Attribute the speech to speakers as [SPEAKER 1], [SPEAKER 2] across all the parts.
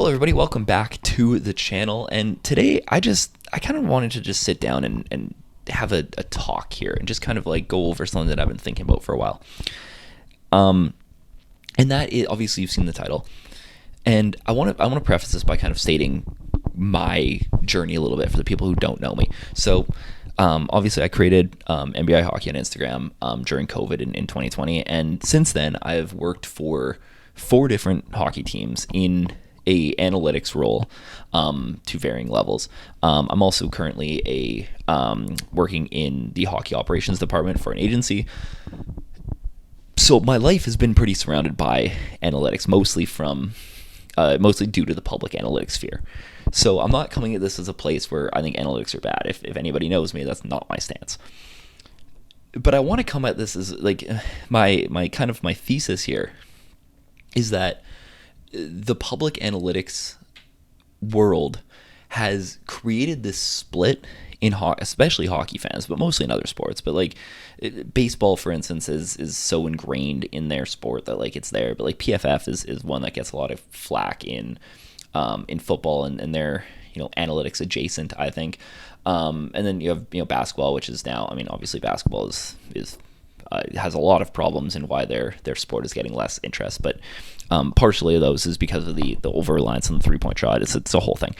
[SPEAKER 1] Hello everybody, welcome back to the channel. And today I kind of wanted to just sit down and have a talk here and just kind of like go over something that I've been thinking about for a while. And that is, obviously you've seen the title. And I want to preface this by kind of stating my journey a little bit for the people who don't know me. So obviously I created NBA Hockey on Instagram during COVID in 2020. And since then I've worked for 4 different hockey teams in a analytics role to varying levels. I'm also currently working in the hockey operations department for an agency. So my life has been pretty surrounded by analytics, mostly due to the public analytics sphere. So I'm not coming at this as a place where I think analytics are bad. If anybody knows me, that's not my stance. But I want to come at this as like my thesis here is that the public analytics world has created this split in especially hockey fans, but mostly in other sports. But like baseball, for instance, is so ingrained in their sport that like it's there. But like PFF is one that gets a lot of flack in football, and they're analytics adjacent, I think. And then you have basketball, which is now, I mean, obviously basketball is has a lot of problems and why their sport is getting less interest, but partially of those is because of the over-reliance on the three-point shot. It's a whole thing.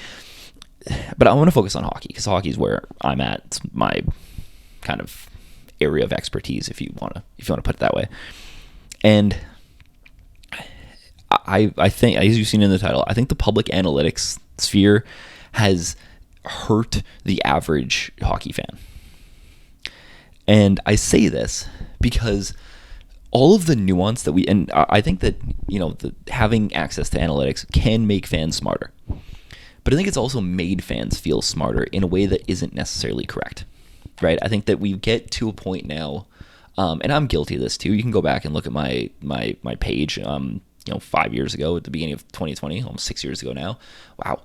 [SPEAKER 1] But I want to focus on hockey because hockey is where I'm at. It's my kind of area of expertise, if you want to put it that way. And I think, as you've seen in the title, I think the public analytics sphere has hurt the average hockey fan. And I say this because all of the nuance that and I think that, having access to analytics can make fans smarter. But I think it's also made fans feel smarter in a way that isn't necessarily correct, right? I think that we get to a point now, and I'm guilty of this too. You can go back and look at my page, 5 years ago at the beginning of 2020, almost 6 years ago now. Wow.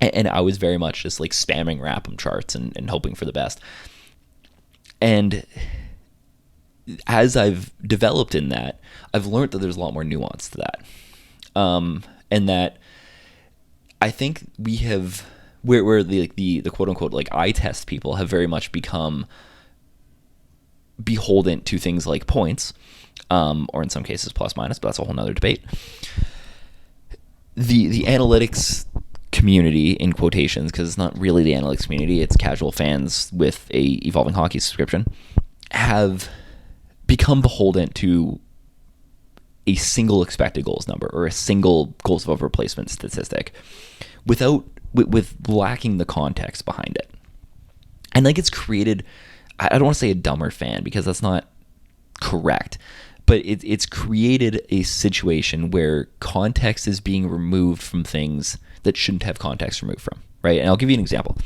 [SPEAKER 1] And I was very much just like spamming Rap'em charts and hoping for the best. And as I've developed in that, I've learned that there's a lot more nuance to that. And that I think we have, where the quote unquote like eye test people have very much become beholden to things like points, or in some cases plus minus, but that's a whole nother debate. The analytics community, in quotations, because it's not really the analytics community, it's casual fans with a Evolving Hockey subscription, have become beholden to a single expected goals number or a single goals above replacement statistic with lacking the context behind it. And like it's created, I don't want to say a dumber fan because that's not correct, but it's created a situation where context is being removed from things that shouldn't have context removed from, right? And I'll give you an example.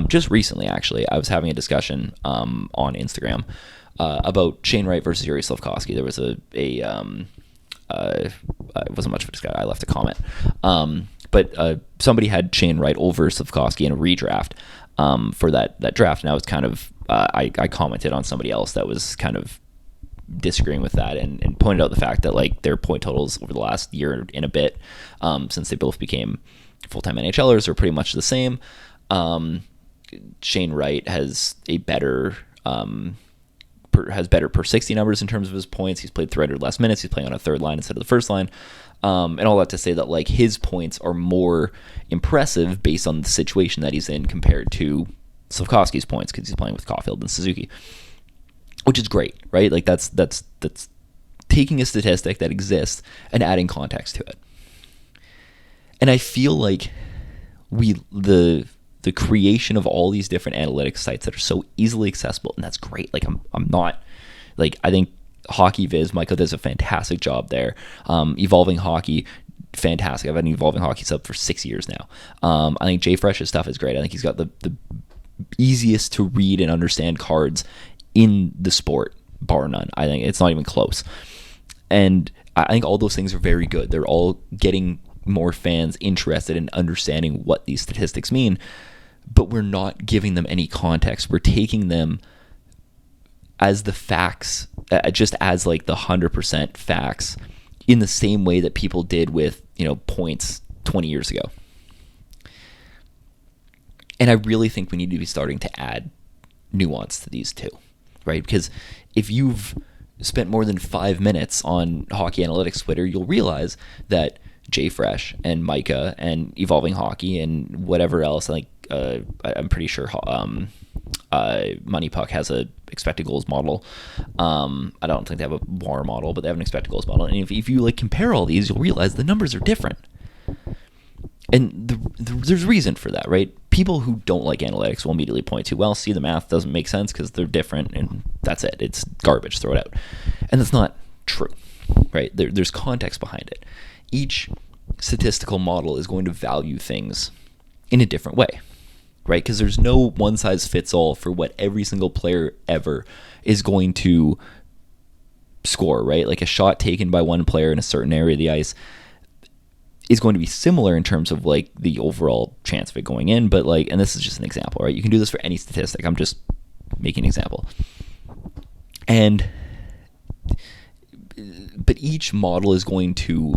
[SPEAKER 1] Just recently, actually, I was having a discussion on Instagram about Shane Wright versus Yuri Slafkovsky. There was it wasn't much of a discussion. I left a comment. But somebody had Shane Wright over Slafkovsky in a redraft for that draft, and I was kind of I commented on somebody else that was kind of disagreeing with that and pointed out the fact that like their point totals over the last year and a bit, since they both became full-time NHLers, are pretty much the same. Shane Wright has a better per 60 numbers in terms of his points. He's played 300 less minutes. He's playing on a third line instead of the first line. And all that to say that like his points are more impressive based on the situation that he's in compared to Slafkovsky's points because he's playing with Caulfield and Suzuki, which is great, right? Like that's taking a statistic that exists and adding context to it. And I feel like the creation of all these different analytics sites that are so easily accessible, and that's great. Like I'm not like, I think Hockey Viz, Michael does a fantastic job there. Evolving Hockey, fantastic. I've had an Evolving Hockey sub for 6 years now. I think Jay Fresh's stuff is great. I think he's got the easiest to read and understand cards in the sport, bar none. I think it's not even close. And I think all those things are very good. They're all getting more fans interested in understanding what these statistics mean, but we're not giving them any context. We're taking them as the facts, just as like the 100% facts, in the same way that people did with points 20 years ago. And I really think we need to be starting to add nuance to these two, right? Because if you've spent more than 5 minutes on Hockey Analytics Twitter, you'll realize that JFresh and Micah and Evolving Hockey and whatever else, I'm pretty sure Money Puck has a expected goals model. I don't think they have a WAR model, but they have an expected goals model. And if you compare all these, you'll realize the numbers are different. And there's reason for that, right? People who don't like analytics will immediately point to, well, see, the math doesn't make sense because they're different, and that's it. It's garbage. Throw it out. And that's not true, right? There's context behind it. Each statistical model is going to value things in a different way, right? Because there's no one-size-fits-all for what every single player ever is going to score, right? Like a shot taken by one player in a certain area of the ice is going to be similar in terms of the overall chance of it going in, but and this is just an example, right? You can do this for any statistic. I'm just making an example. But each model is going to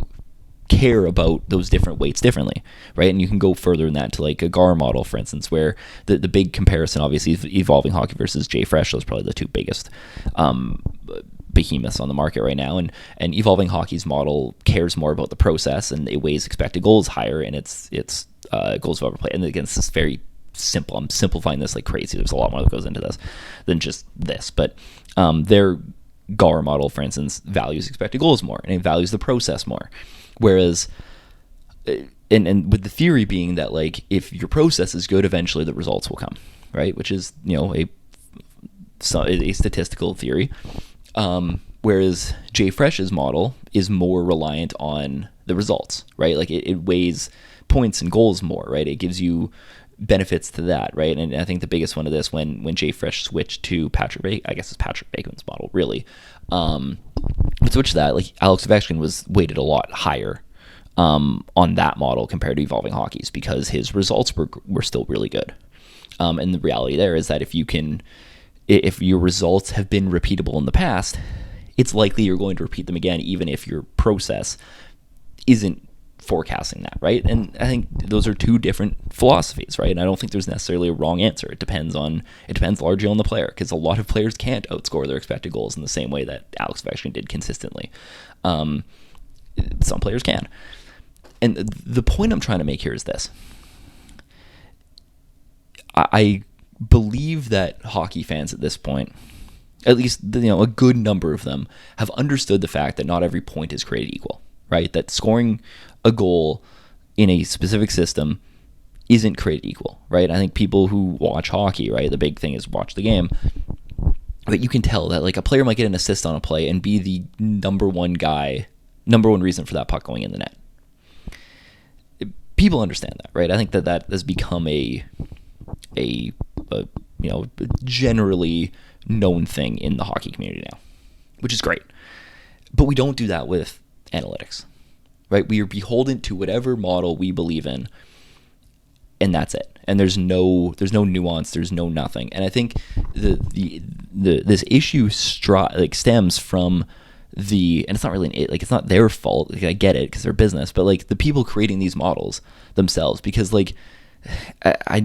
[SPEAKER 1] care about those different weights differently, right? And you can go further than that to a GAR model, for instance, where the big comparison obviously is Evolving Hockey versus JFresh. Those are probably the two biggest behemoths on the market right now, and Evolving Hockey's model cares more about the process, and it weighs expected goals higher, and it's goals of overplay. And again, this is very simple. I'm simplifying this like crazy. There's a lot more that goes into this than just this, but their GAR model, for instance, values expected goals more, and it values the process more, whereas and with the theory being that if your process is good, eventually the results will come, right? Which is a statistical theory. Whereas JFresh's model is more reliant on the results, right? It weighs points and goals more, right? It gives you benefits to that, right? And I think the biggest one of this when JFresh switched to Patrick Bateman's model, really. Switched to that, Alex Ovechkin was weighted a lot higher on that model compared to Evolving Hockey's because his results were still really good. And the reality there is that if your results have been repeatable in the past, it's likely you're going to repeat them again, even if your process isn't forecasting that, right? And I think those are two different philosophies, right? And I don't think there's necessarily a wrong answer. It depends largely on the player, because a lot of players can't outscore their expected goals in the same way that Alex Ovechkin did consistently. Some players can. And the point I'm trying to make here is this. I believe that hockey fans at this point, at least a good number of them, have understood the fact that not every point is created equal, right? That scoring a goal in a specific system isn't created equal, right? I think people who watch hockey, right, the big thing is watch the game, but you can tell that a player might get an assist on a play and be the number one reason for that puck going in the net. People understand that, right? I think that has become a generally known thing in the hockey community now, which is great. But we don't do that with analytics, right? We are beholden to whatever model we believe in, and that's it. And there's no nuance, there's no nothing. And I think this issue stems from and it's not really it's not their fault. I get it because they're business, but the people creating these models themselves, because I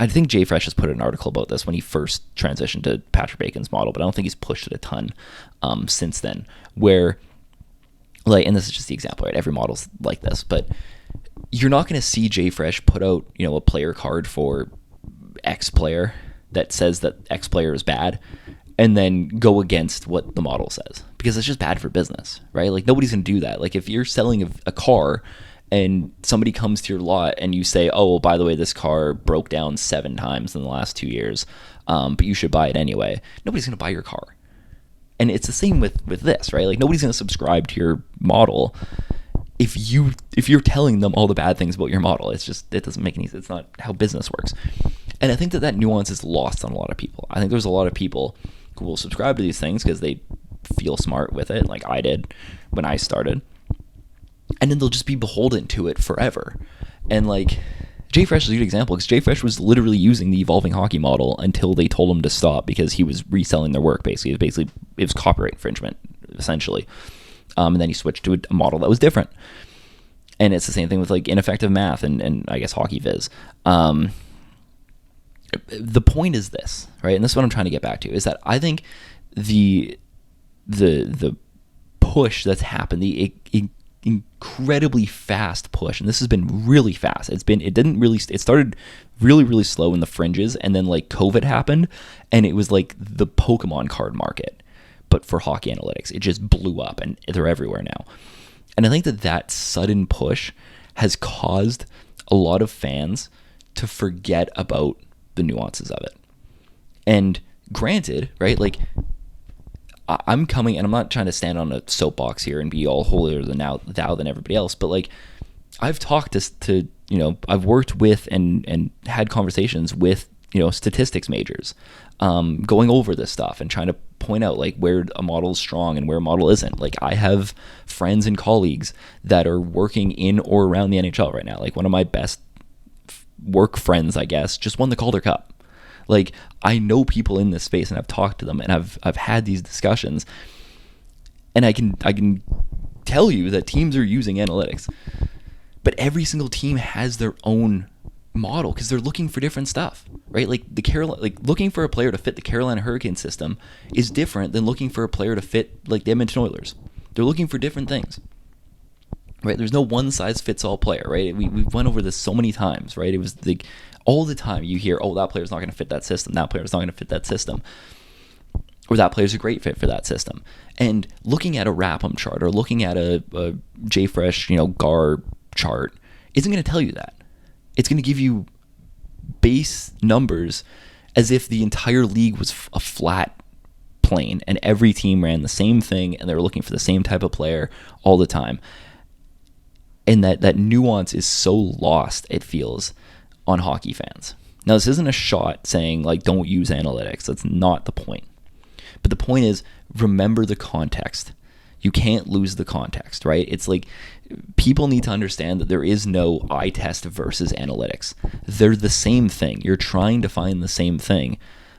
[SPEAKER 1] think JFresh has put an article about this when he first transitioned to Patrick Bacon's model, but I don't think he's pushed it a ton since then, where and this is just the example, right? Every model's like this, but you're not going to see JFresh put out a player card for X player that says that X player is bad and then go against what the model says, because it's just bad for business, right? Nobody's going to do that. If you're selling a car and somebody comes to your lot and you say, oh, well, by the way, this car broke down 7 times in the last 2 years, but you should buy it anyway, nobody's going to buy your car. And it's the same with this, right? Nobody's going to subscribe to your model if you're telling them all the bad things about your model. It doesn't make any sense. It's not how business works. And I think that nuance is lost on a lot of people. I think there's a lot of people who will subscribe to these things because they feel smart with it, like I did when I started. And then they'll just be beholden to it forever. And JFresh is a good example, because JFresh was literally using the Evolving Hockey model until they told him to stop because he was reselling their work, basically. It was copyright infringement, essentially. And then he switched to a model that was different. And it's the same thing with like ineffective math and I guess hockey viz. The point is this, right? And this is what I'm trying to get back to, is that I think the push that's happened, the incredibly fast push, and this has been really fast. It started really slow in the fringes, and then like COVID happened, and it was like the Pokemon card market, but for hockey analytics. It just blew up, and they're everywhere now. And I think that sudden push has caused a lot of fans to forget about the nuances of it. And granted, right, like I'm coming, and I'm not trying to stand on a soapbox here and be all holier than thou than everybody else, but like I've talked to I've worked with and had conversations with statistics majors, going over this stuff and trying to point out like where a model is strong and where a model isn't. Like I have friends and colleagues that are working in or around the NHL right now. Like one of my best work friends, I guess, just won the Calder Cup. Like I know people in this space, and I've talked to them, and I've had these discussions, and I can tell you that teams are using analytics, but every single team has their own model because they're looking for different stuff, right? Like looking for a player to fit the Carolina Hurricane system is different than looking for a player to fit like the Edmonton Oilers. They're looking for different things, right? There's no one size fits all player, right? We've went over this so many times, right? It was like all the time you hear, oh, that player's not going to fit that system. That player's not going to fit that system. Or that player's a great fit for that system. And looking at a RAPM chart or looking at a JFresh, GAR chart isn't going to tell you that. It's going to give you base numbers as if the entire league was a flat plane and every team ran the same thing and they were looking for the same type of player all the time. And that nuance is so lost, it feels, on hockey fans. Now, this isn't a shot saying, like, don't use analytics. That's not the point. But the point is, remember the context. You can't lose the context, right? It's like people need to understand that there is no eye test versus analytics. They're the same thing. You're trying to find the same thing,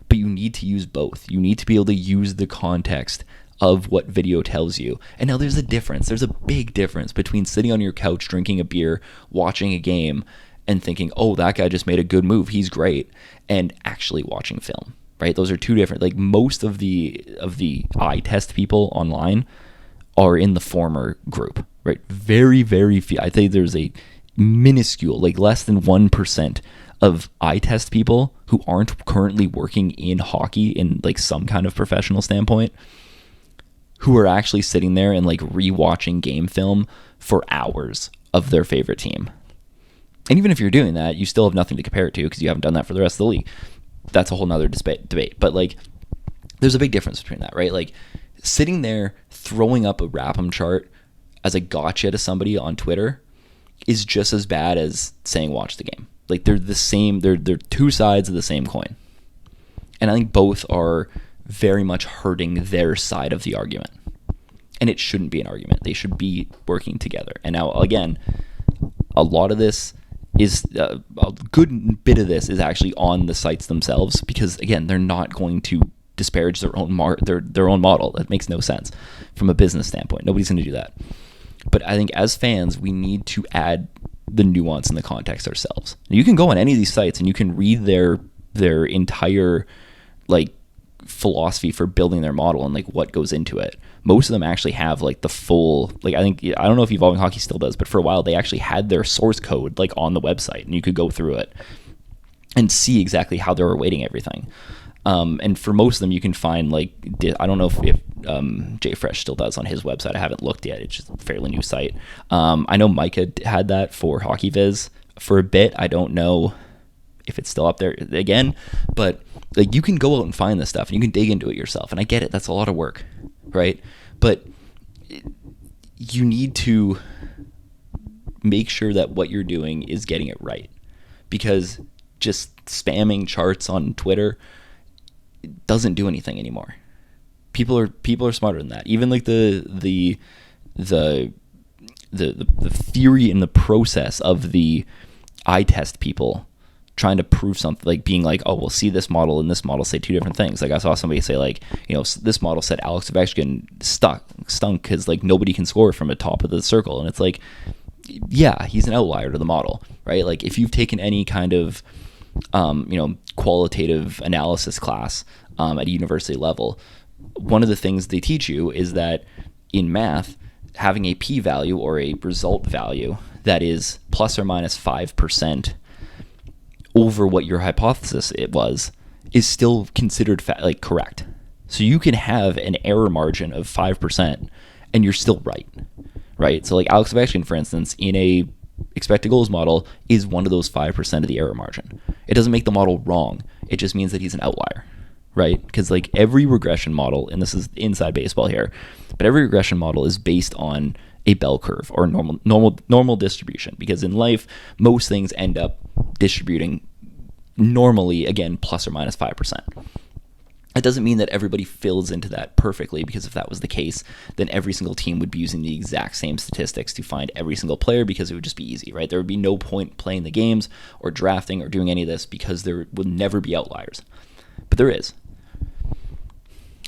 [SPEAKER 1] but you need to use both. You need to be able to use the context of what video tells you. And now there's a difference. There's a big difference between sitting on your couch, drinking a beer, watching a game, and thinking, oh, that guy just made a good move, he's great, and actually watching film, right? Those are two different, like most of the eye test people online are in the former group, right? Very, very few. I think there's a minuscule, like less than 1% of eye test people who aren't currently working in hockey in like some kind of professional standpoint, who are actually sitting there and like rewatching game film for hours of their favorite team. And even if you're doing that, you still have nothing to compare it to because you haven't done that for the rest of the league. That's a whole nother debate. But like, there's a big difference between that, right? Like sitting there throwing up a RAPM chart as a gotcha to somebody on Twitter is just as bad as saying watch the game. Like they're the same. They're two sides of the same coin. And I think both are very much hurting their side of the argument. And it shouldn't be an argument. They should be working together. And now, again, a lot of this is a good bit of this is actually on the sites themselves because, again, they're not going to disparage their own their own model. That makes no sense from a business standpoint. Nobody's going to do that. But I think as fans, we need to add the nuance and the context ourselves. You can go on any of these sites and you can read their entire like philosophy for building their model and like what goes into it. Most of them actually have like the full, like I don't know if Evolving Hockey still does, but for a while they actually had their source code like on the website and you could go through it and see exactly how they were weighting everything. And for most of them you can find like, I don't know if JFresh still does on his website. I haven't looked yet. It's just a fairly new site. I know Micah had that for Hockey Viz for a bit. I don't know if it's still up there again, but like you can go out and find this stuff and you can dig into it yourself. And I get it. That's a lot of work, right? But you need to make sure that what you're doing is getting it right, because just spamming charts on Twitter doesn't do anything anymore. People are smarter than that. Even like the theory and the process of the eye test people trying to prove something, like being like, oh, we'll see this model and this model say two different things. Like I saw somebody say like, this model said Alex Ovechkin stunk because like nobody can score from the top of the circle. And it's like, yeah, he's an outlier to the model, right? Like if you've taken any kind of qualitative analysis class at a university level, one of the things they teach you is that in math, having a p-value or a result value that is plus or minus 5% over what your hypothesis it was is still considered correct. So you can have an error margin of 5% and you're still right? So like Alex Ovechkin, for instance, in a expected goals model is one of those 5% of the error margin. It doesn't make the model wrong. It just means that he's an outlier, right? Because like every regression model, and this is inside baseball here, but every regression model is based on a bell curve or normal distribution, because in life, most things end up distributing normally, again, plus or minus 5%. It doesn't mean that everybody fills into that perfectly, because if that was the case, then every single team would be using the exact same statistics to find every single player, because it would just be easy, right? There would be no point playing the games or drafting or doing any of this, because there would never be outliers. But there is.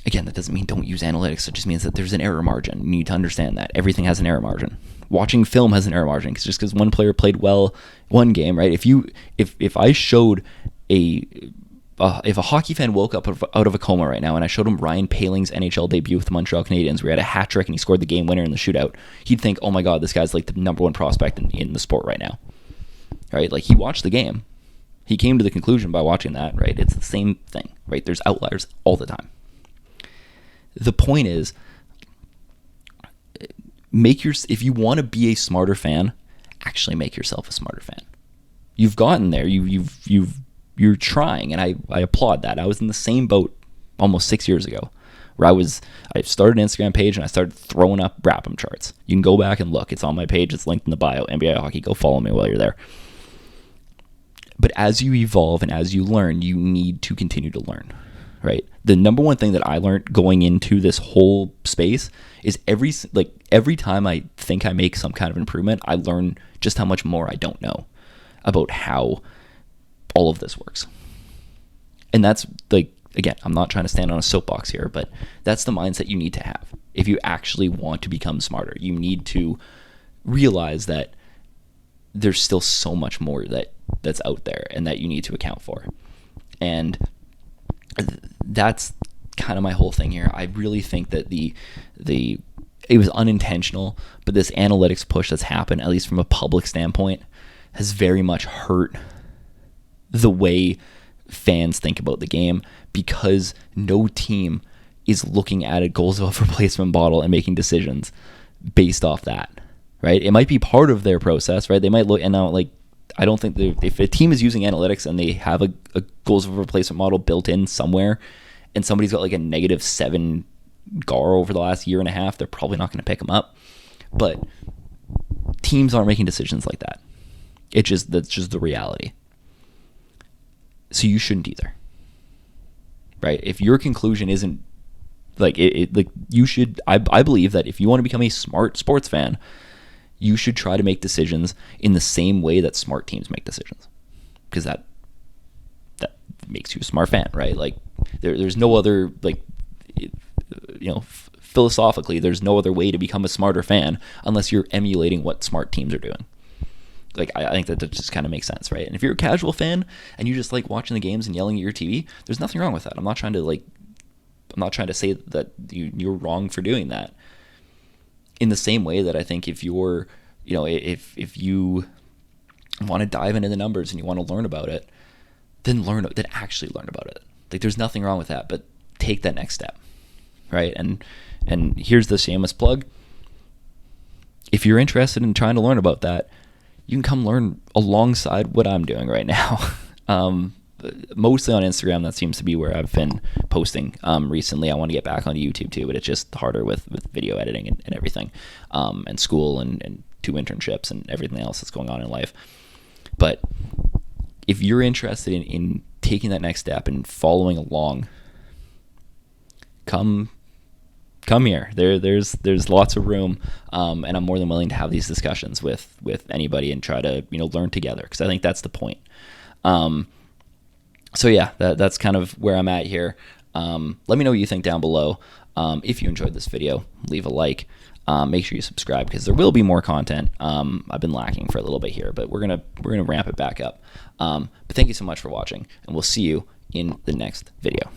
[SPEAKER 1] Again, that doesn't mean don't use analytics. It just means that there's an error margin. You need to understand that. Everything has an error margin. Watching film has an error margin, just because one player played well one game, right? If I showed if a hockey fan woke up out of a coma right now and I showed him Ryan Paling's NHL debut with the Montreal Canadiens, where he had a hat trick and he scored the game winner in the shootout, he'd think, oh my God, this guy's like the number one prospect in the sport right now, right? Like he watched the game. He came to the conclusion by watching that, right? It's the same thing, right? There's outliers all the time. The point is, if you want to be a smarter fan, actually make yourself a smarter fan. You've gotten there. You're trying, and I applaud that. I was in the same boat almost 6 years ago, where I started an Instagram page and I started throwing up RAPM charts. You can go back and look. It's on my page. It's linked in the bio. NBA Hockey. Go follow me while you're there. But as you evolve and as you learn, you need to continue to learn, right? The number one thing that I learned going into this whole space is every time I think I make some kind of improvement, I learn just how much more I don't know about how all of this works. And that's like, again, I'm not trying to stand on a soapbox here, but that's the mindset you need to have. If you actually want to become smarter, you need to realize that there's still so much more that's out there and that you need to account for. And that's kind of my whole thing here. I really think that it was unintentional, but this analytics push that's happened, at least from a public standpoint, has very much hurt the way fans think about the game, because no team is looking at a goals above replacement model and making decisions based off that, right? It might be part of their process, right? They might look, and now, like, I don't think if a team is using analytics and they have a goals of replacement model built in somewhere, and somebody's got like a -7 GAR over the last year and a half, they're probably not going to pick them up. But teams aren't making decisions like that. That's just the reality. So you shouldn't either, right? If your conclusion isn't like you should. I believe that if you want to become a smart sports fan, you should try to make decisions in the same way that smart teams make decisions, because that makes you a smart fan, right? Like there's no other, like, philosophically, there's no other way to become a smarter fan unless you're emulating what smart teams are doing. Like, I think that just kind of makes sense, right? And if you're a casual fan and you just like watching the games and yelling at your TV, there's nothing wrong with that. I'm not trying to say that you're wrong for doing that. In the same way that I think if you're, if you want to dive into the numbers and you want to learn about it, then actually learn about it. Like, there's nothing wrong with that, but take that next step, right? And here's the shameless plug. If you're interested in trying to learn about that, you can come learn alongside what I'm doing right now. Mostly on Instagram. That seems to be where I've been posting recently. I want to get back onto YouTube too, but it's just harder with video editing and everything, and school and 2 internships and everything else that's going on in life. But if you're interested in taking that next step and following along, come here. There's lots of room, and I'm more than willing to have these discussions with anybody and try to learn together, because I think that's the point. So yeah, that's kind of where I'm at here. Let me know what you think down below. If you enjoyed this video, leave a like. Make sure you subscribe because there will be more content. I've been lacking for a little bit here, but we're gonna ramp it back up. But thank you so much for watching, and we'll see you in the next video.